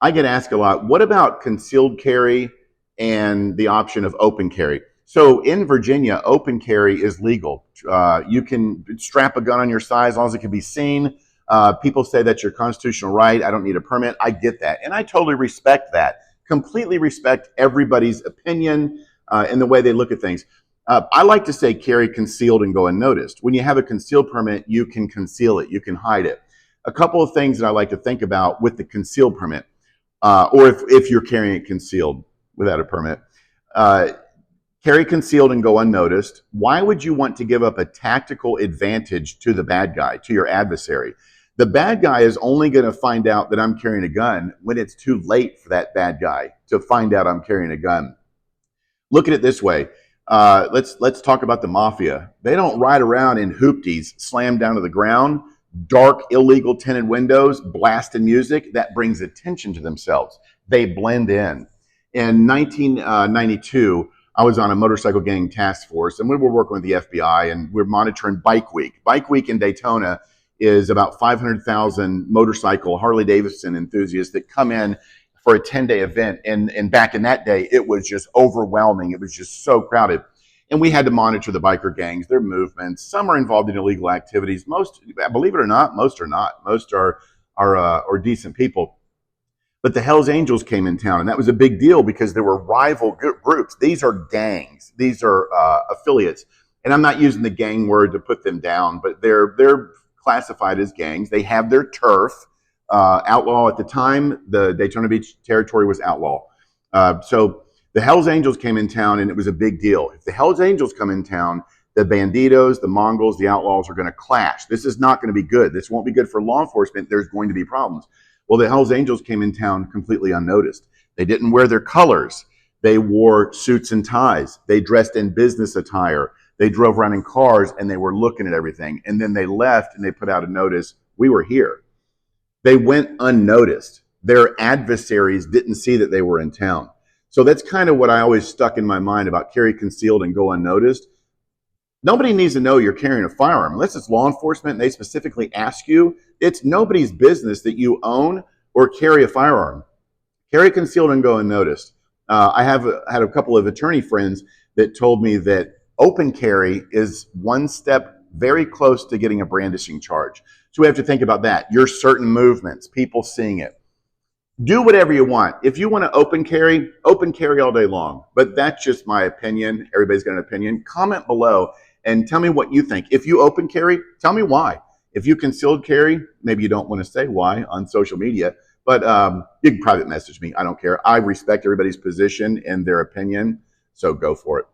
I get asked a lot, what about concealed carry and the option of open carry? So in Virginia, open carry is legal. You can strap a gun on your side as long as it can be seen. People say that's your constitutional right. I don't need a permit. I get that. And I totally respect that. Completely respect everybody's opinion and the way they look at things. I like to say carry concealed and go unnoticed. When you have a concealed permit, you can conceal it. You can hide it. A couple of things that I like to think about with the concealed permit, or if you're carrying it concealed without a permit. Carry concealed and go unnoticed. Why would you want to give up a tactical advantage to the bad guy, to your adversary? The bad guy is only going to find out that I'm carrying a gun when it's too late for that bad guy to find out I'm carrying a gun. Look at it this way. Let's talk about the mafia. They don't ride around in hoopties, slammed down to the ground, dark, illegal tinted windows, blasting music. That brings attention to themselves. They blend in. In 1992, I was on a motorcycle gang task force, and we were working with the FBI, and we're monitoring Bike Week. Bike Week in Daytona is about 500,000 motorcycle Harley-Davidson enthusiasts that come in for a 10-day event. And back in that day, it was just overwhelming. It was just so crowded. And we had to monitor the biker gangs, their movements. Some are involved in illegal activities. Most, believe it or not, most are not. Most are decent people. But the Hells Angels came in town, and that was a big deal because there were rival groups. These are gangs. These are affiliates. And I'm not using the gang word to put them down, but they're classified as gangs. They have their turf. Outlaw at the time, the Daytona Beach territory was outlaw. So the Hells Angels came in town, and it was a big deal. If the Hells Angels come in town, the Banditos, the Mongols, the Outlaws are going to clash. This is not going to be good. This won't be good for law enforcement. There's going to be problems. Well, the Hells Angels came in town completely unnoticed. They didn't wear their colors. They wore suits and ties. They dressed in business attire. They drove around in cars, and they were looking at everything. And then they left, and they put out a notice, we were here. They went unnoticed. Their adversaries didn't see that they were in town. So that's kind of what I always stuck in my mind about carry concealed and go unnoticed. Nobody needs to know you're carrying a firearm. Unless it's law enforcement and they specifically ask you, it's nobody's business that you own or carry a firearm. Carry concealed and go unnoticed. I have had a couple of attorney friends that told me that open carry is one step very close to getting a brandishing charge. So we have to think about that. Your certain movements, people seeing it. Do whatever you want. If you want to open carry all day long. But that's just my opinion. Everybody's got an opinion. Comment below and tell me what you think. If you open carry, tell me why. If you concealed carry, maybe you don't want to say why on social media, but you can private message me. I don't care. I respect everybody's position and their opinion, so go for it.